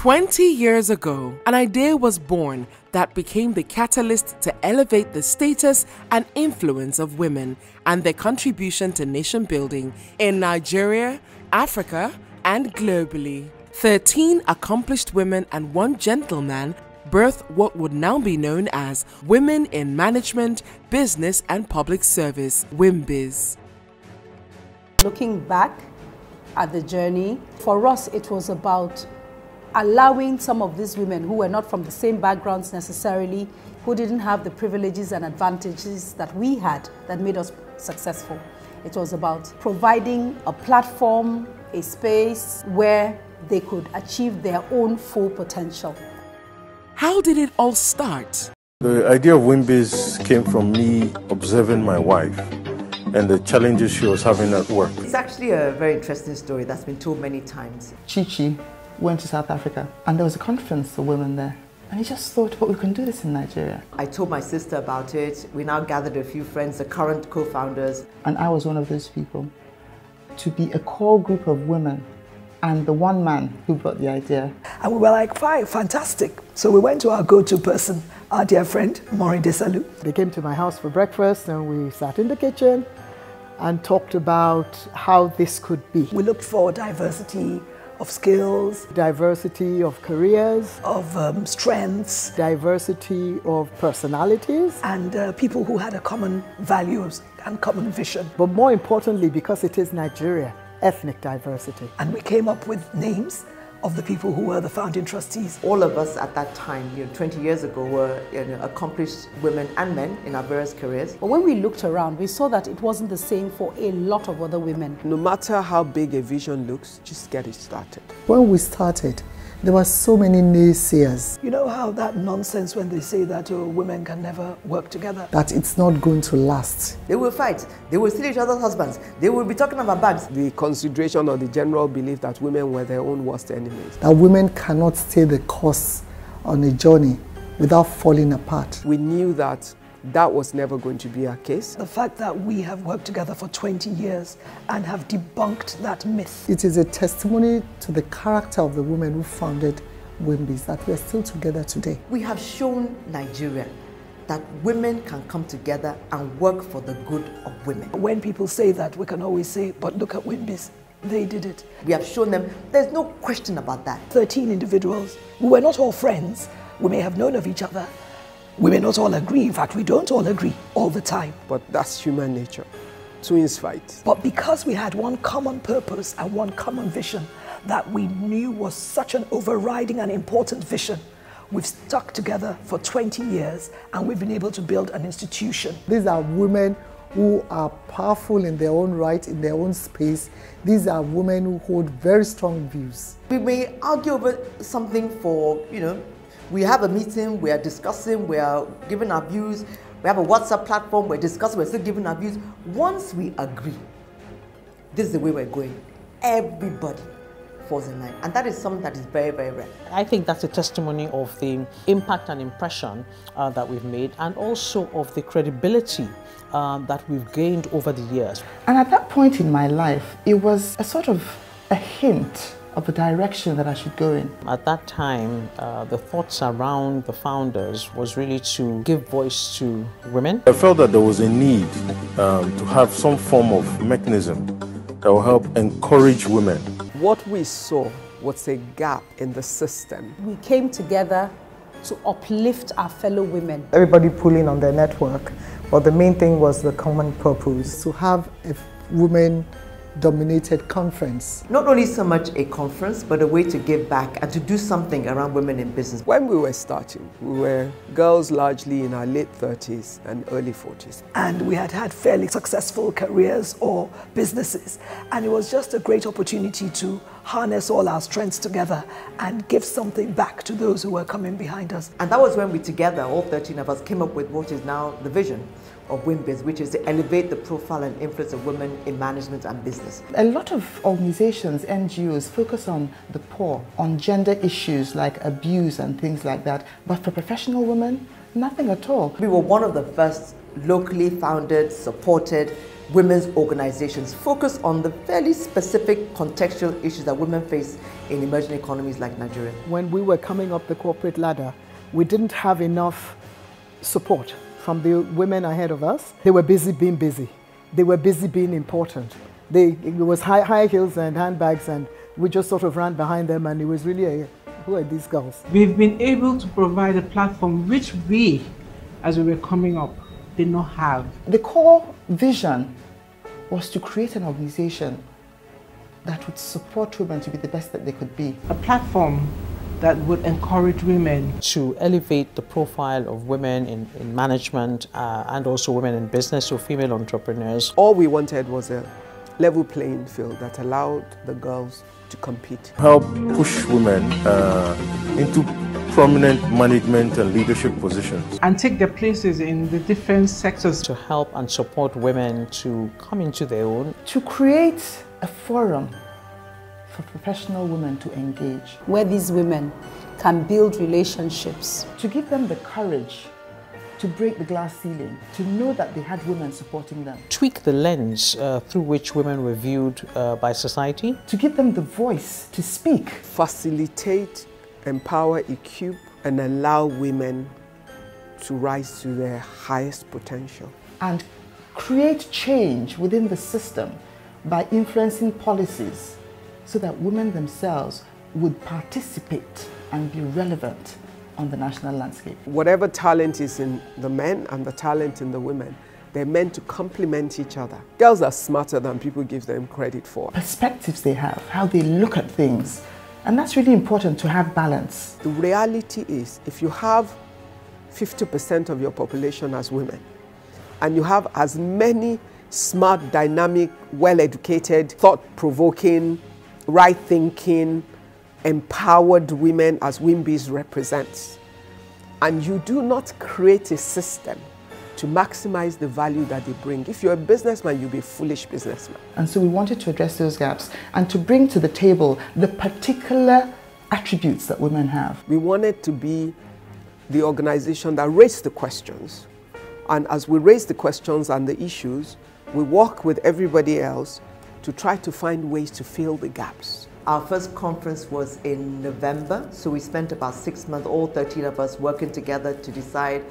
20 years ago, an idea was born that became the catalyst to elevate the status and influence of women and their contribution to nation building in Nigeria, Africa, and globally. 13 accomplished women and 1 gentleman birthed what would now be known as Women in Management, Business and Public Service, WIMBIZ. Looking back at the journey, for us it was about allowing some of these women who were not from the same backgrounds necessarily, who didn't have the privileges and advantages that we had that made us successful. It was about providing a platform, a space where they could achieve their own full potential. How did it all start? The idea of WIMBIZ came from me observing my wife and the challenges she was having at work. It's actually a very interesting story that's been told many times. Chichi went to South Africa and there was a conference for women there. And he just thought, but we can do this in Nigeria. I told my sister about it. We now gathered a few friends, the current co-founders. And I was one of those people. To be a core group of women and the one man who brought the idea. And we were like, fine, fantastic. So we went to our go-to person, our dear friend, Maureen Desalu. They came to my house for breakfast and we sat in the kitchen and talked about how this could be. We looked for diversity of skills, diversity of careers, of strengths, diversity of personalities, and people who had a common values and common vision. But more importantly, because it is Nigeria, ethnic diversity. And we came up with names of the people who were the founding trustees. All of us at that time, 20 years ago, were accomplished women and men in our various careers. But when we looked around, we saw that it wasn't the same for a lot of other women. No matter how big a vision looks, just get it started. When we started, there were so many naysayers. You know how that nonsense when they say that women can never work together? That it's not going to last. They will fight. They will steal each other's husbands. They will be talking about bags. The consideration or the general belief that women were their own worst enemies. That women cannot stay the course on a journey without falling apart. We knew that that was never going to be our case. The fact that we have worked together for 20 years and have debunked that myth. It is a testimony to the character of the women who founded WIMBIZ that we are still together today. We have shown Nigeria that women can come together and work for the good of women. When people say that, we can always say, but look at WIMBIZ. They did it. We have shown them there's no question about that. 13 individuals. We were not all friends. We may have known of each other. We may not all agree. In fact, we don't all agree all the time. But that's human nature. Twins fight. But because we had one common purpose and one common vision that we knew was such an overriding and important vision, we've stuck together for 20 years and we've been able to build an institution. These are women who are powerful in their own right, in their own space. These are women who hold very strong views. We may argue over something for, we have a meeting, we are discussing, we are giving our views, we have a WhatsApp platform, we're discussing, we're still giving our views. Once we agree, this is the way we're going. Everybody falls in line. And that is something that is very, very rare. I think that's a testimony of the impact and impression that we've made, and also of the credibility that we've gained over the years. And at that point in my life, it was a sort of a hint of the direction that I should go in. At that time, the thoughts around the founders was really to give voice to women. I felt that there was a need to have some form of mechanism that will help encourage women. What we saw was a gap in the system. We came together to uplift our fellow women. Everybody pulling on their network, but the main thing was the common purpose. To have a women-dominated conference. Not only so much a conference, but a way to give back and to do something around women in business. When we were starting, we were girls largely in our late 30s and early 40s. And we had had fairly successful careers or businesses. And it was just a great opportunity to harness all our strengths together and give something back to those who were coming behind us. And that was when we together, all 13 of us, came up with what is now the vision of WIMBIZ, which is to elevate the profile and influence of women in management and business. A lot of organizations, NGOs, focus on the poor, on gender issues like abuse and things like that. But for professional women, nothing at all. We were one of the first locally founded, supported women's organizations focus on the fairly specific contextual issues that women face in emerging economies like Nigeria. When we were coming up the corporate ladder, we didn't have enough support from the women ahead of us. They were busy being busy. They were busy being important. It was high heels and handbags, and we just sort of ran behind them, and it was really who are these girls? We've been able to provide a platform which we, as we were coming up, did not have. The core vision was to create an organization that would support women to be the best that they could be. A platform that would encourage women to elevate the profile of women in management and also women in business, so female entrepreneurs. All we wanted was a level playing field that allowed the girls to compete. Help push women into prominent management and leadership positions. and take their places in the different sectors. To help and support women to come into their own. To create a forum for professional women to engage. Where these women can build relationships. To give them the courage to break the glass ceiling, to know that they had women supporting them. Tweak the lens through which women were viewed by society. To give them the voice to speak. Facilitate, empower, equip, and allow women to rise to their highest potential. And create change within the system by influencing policies so that women themselves would participate and be relevant on the national landscape. Whatever talent is in the men and the talent in the women, they're meant to complement each other. Girls are smarter than people give them credit for. Perspectives they have, how they look at things. And that's really important to have balance. The reality is, if you have 50% of your population as women, and you have as many smart, dynamic, well-educated, thought-provoking, right-thinking, empowered women as WIMBIZ represents, and you do not create a system to maximize the value that they bring. If you're a businessman, you'll be a foolish businessman. And so we wanted to address those gaps and to bring to the table the particular attributes that women have. We wanted to be the organization that raised the questions. And as we raise the questions and the issues, we work with everybody else to try to find ways to fill the gaps. Our first conference was in November, so we spent about 6 months, all 13 of us, working together to decide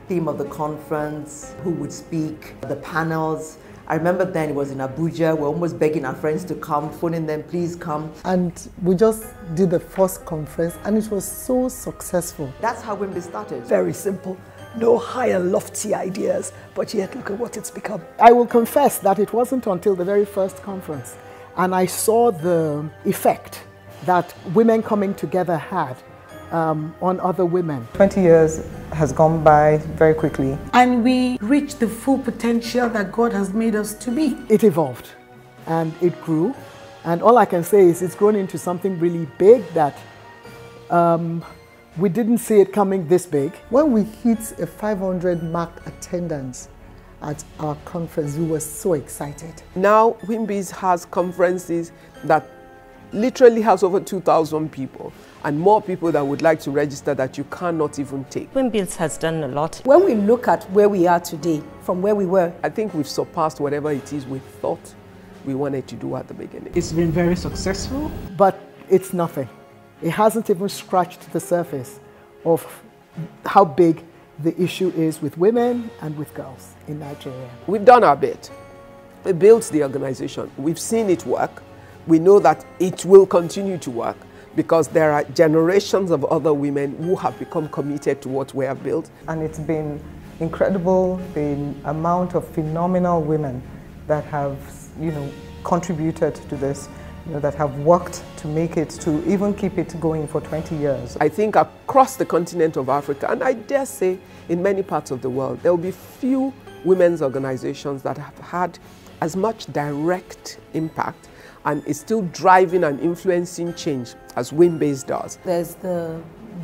theme of the conference, who would speak, the panels. I remember then it was in Abuja. We're almost begging our friends to come, phoning them, please come. And we just did the first conference, and it was so successful. That's how WIMBIZ started. Very simple. No higher lofty ideas, but yet look at what it's become. I will confess that it wasn't until the very first conference and I saw the effect that women coming together had on other women. 20 years has gone by very quickly. And we reached the full potential that God has made us to be. It evolved and it grew. And all I can say is it's grown into something really big that we didn't see it coming this big. When we hit a 500 marked attendance at our conference, we were so excited. Now WIMBIZ has conferences that literally has over 2,000 people and more people that would like to register that you cannot even take. WIMBIZ has done a lot. When we look at where we are today, from where we were, I think we've surpassed whatever it is we thought we wanted to do at the beginning. It's been very successful. But it's nothing. It hasn't even scratched the surface of how big the issue is with women and with girls in Nigeria. We've done our bit. We built the organization. We've seen it work. We know that it will continue to work because there are generations of other women who have become committed to what we have built. And it's been incredible, the amount of phenomenal women that have, contributed to this, that have worked to make it, to even keep it going for 20 years. I think across the continent of Africa, and I dare say in many parts of the world, there will be few women's organizations that have had as much direct impact and is still driving and influencing change as WIMBIZ does. there's the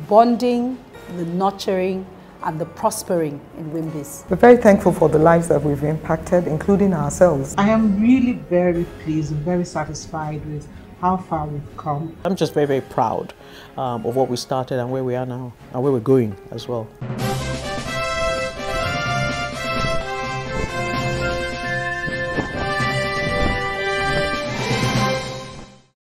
bonding, the nurturing, and the prospering in WIMBIZ. We're very thankful for the lives that we've impacted, including ourselves. I am really very pleased and very satisfied with how far we've come. I'm just very, very proud of what we started and where we are now and where we're going as well. you.